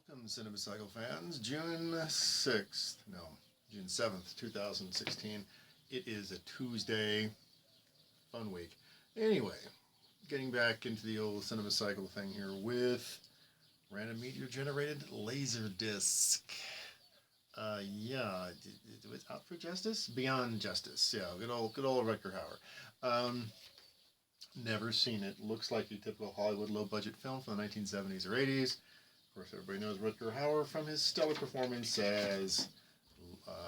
Welcome, Cinemacycle fans. June 6th, no, June 7th, 2016. It is a Tuesday, fun week. Anyway, getting back into the old Cinemacycle thing here with random meteor-generated laser disc. Yeah, it was Out for Justice? Beyond Justice, yeah, good old Rutger Hauer. Never seen it. Looks like your typical Hollywood low-budget film from the 1970s or 80s. Of course, everybody knows Rutger Hauer from his stellar performance as,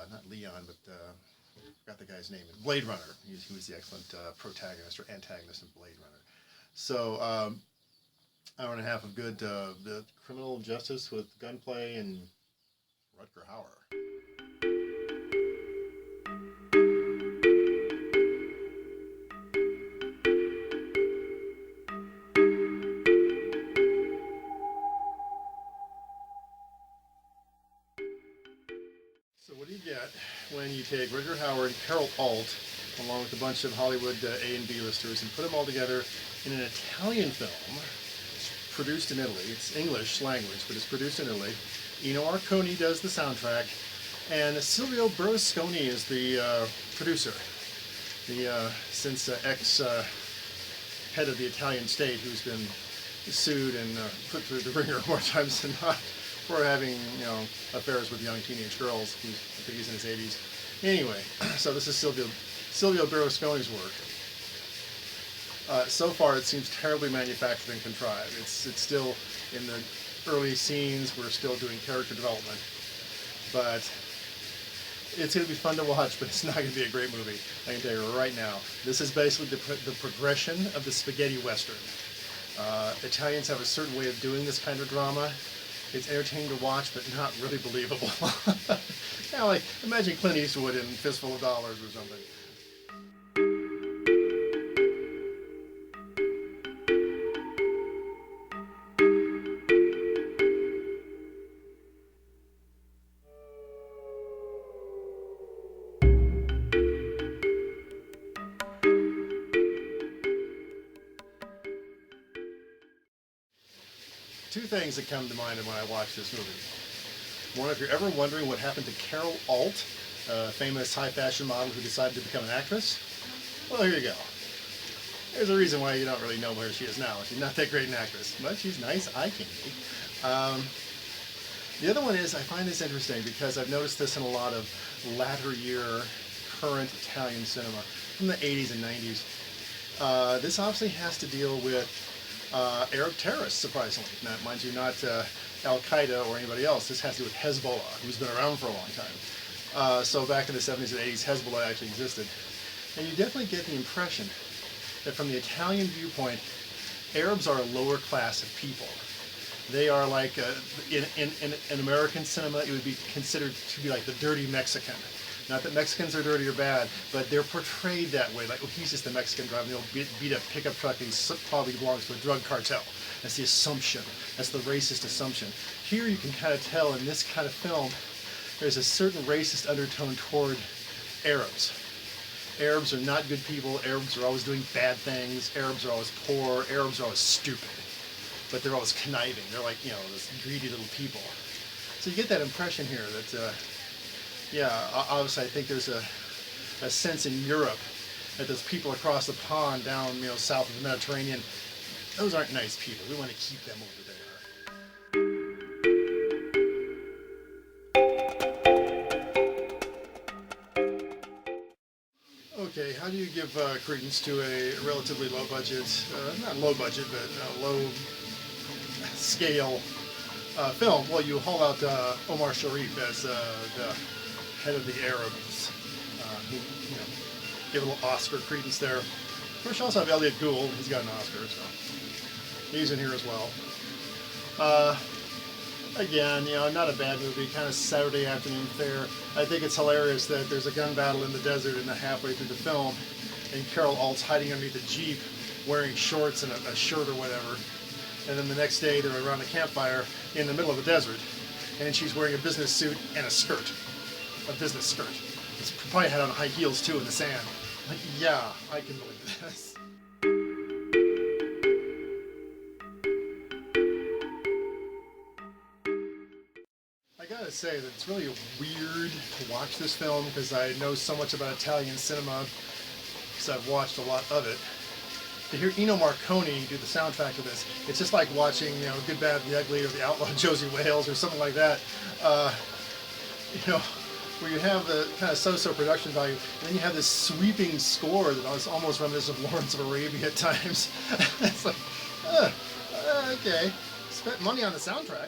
not Leon, but I forgot the guy's name, in Blade Runner. He was the excellent protagonist or antagonist in Blade Runner. So, hour and a half of good the criminal justice with gunplay and Rutger Hauer. So what do you get when you take Rutger Hauer and Carol Alt, along with a bunch of Hollywood A and B listers, and put them all together in an Italian film produced in Italy? It's English language, but it's produced in Italy. Ennio Morricone does the soundtrack, and Silvio Berlusconi is the producer. The since ex-head of the Italian state, who's been sued and put through the ringer more times than not for having, affairs with young teenage girls. I think he's in his 80s. Anyway, so this is Silvio Berlusconi's work. So far, it seems terribly manufactured and contrived. It's still in the early scenes. We're still doing character development, but it's going to be fun to watch. But it's not going to be a great movie. I can tell you right now. This is basically the progression of the spaghetti western. Italians have a certain way of doing this kind of drama. It's entertaining to watch, but not really believable. Like, imagine Clint Eastwood in Fistful of Dollars or something. Two things that come to mind when I watch this movie. One, if you're ever wondering what happened to Carol Alt, a famous high fashion model who decided to become an actress, well, here you go. There's a reason why you don't really know where she is now. She's not that great an actress, but she's nice eye candy. The other one is, I find this interesting because I've noticed this in a lot of latter year current Italian cinema from the 80s and 90s. This obviously has to deal with Arab terrorists, surprisingly. Now, mind you, not Al-Qaeda or anybody else. This has to do with Hezbollah, who's been around for a long time. So back in the 70s and 80s, Hezbollah actually existed. And you definitely get the impression that from the Italian viewpoint, Arabs are a lower class of people. They are like, in American cinema, it would be considered to be like the dirty Mexican. Not that Mexicans are dirty or bad, but they're portrayed that way. Like, oh, he's just a Mexican driving the old beat up pickup truck and he probably belongs to a drug cartel. That's the assumption. That's the racist assumption. Here you can kind of tell in this kind of film, there's a certain racist undertone toward Arabs. Arabs are not good people. Arabs are always doing bad things. Arabs are always poor. Arabs are always stupid. But they're always conniving. They're like, this greedy little people. So you get that impression here that, obviously I think there's a sense in Europe that those people across the pond down, south of the Mediterranean, those aren't nice people. We want to keep them over there. Okay, how do you give credence to a relatively low budget, not low budget, but low scale film? Well, you haul out Omar Sharif as the head of the Arabs, who, give a little Oscar credence there. Of course, you also have Elliot Gould. He's got an Oscar, so he's in here as well. Again, not a bad movie, kind of Saturday afternoon fare. I think it's hilarious that there's a gun battle in the desert and halfway through the film, and Carol Alt's hiding underneath a Jeep wearing shorts and a shirt or whatever. And then the next day they're around a campfire in the middle of the desert, and she's wearing a business suit and a skirt. A business skirt. It's probably had on high heels too in the sand. Like, yeah, I can believe this. say that it's really weird to watch this film because I know so much about Italian cinema because I've watched a lot of it. To hear Ennio Morricone do the soundtrack to this, it's just like watching, Good, Bad, the Ugly, or The Outlaw Josie Wales, or something like that. Where you have the kind of so-so production value, and then you have this sweeping score that is almost reminiscent of Lawrence of Arabia at times. It's like, okay, spent money on the soundtrack.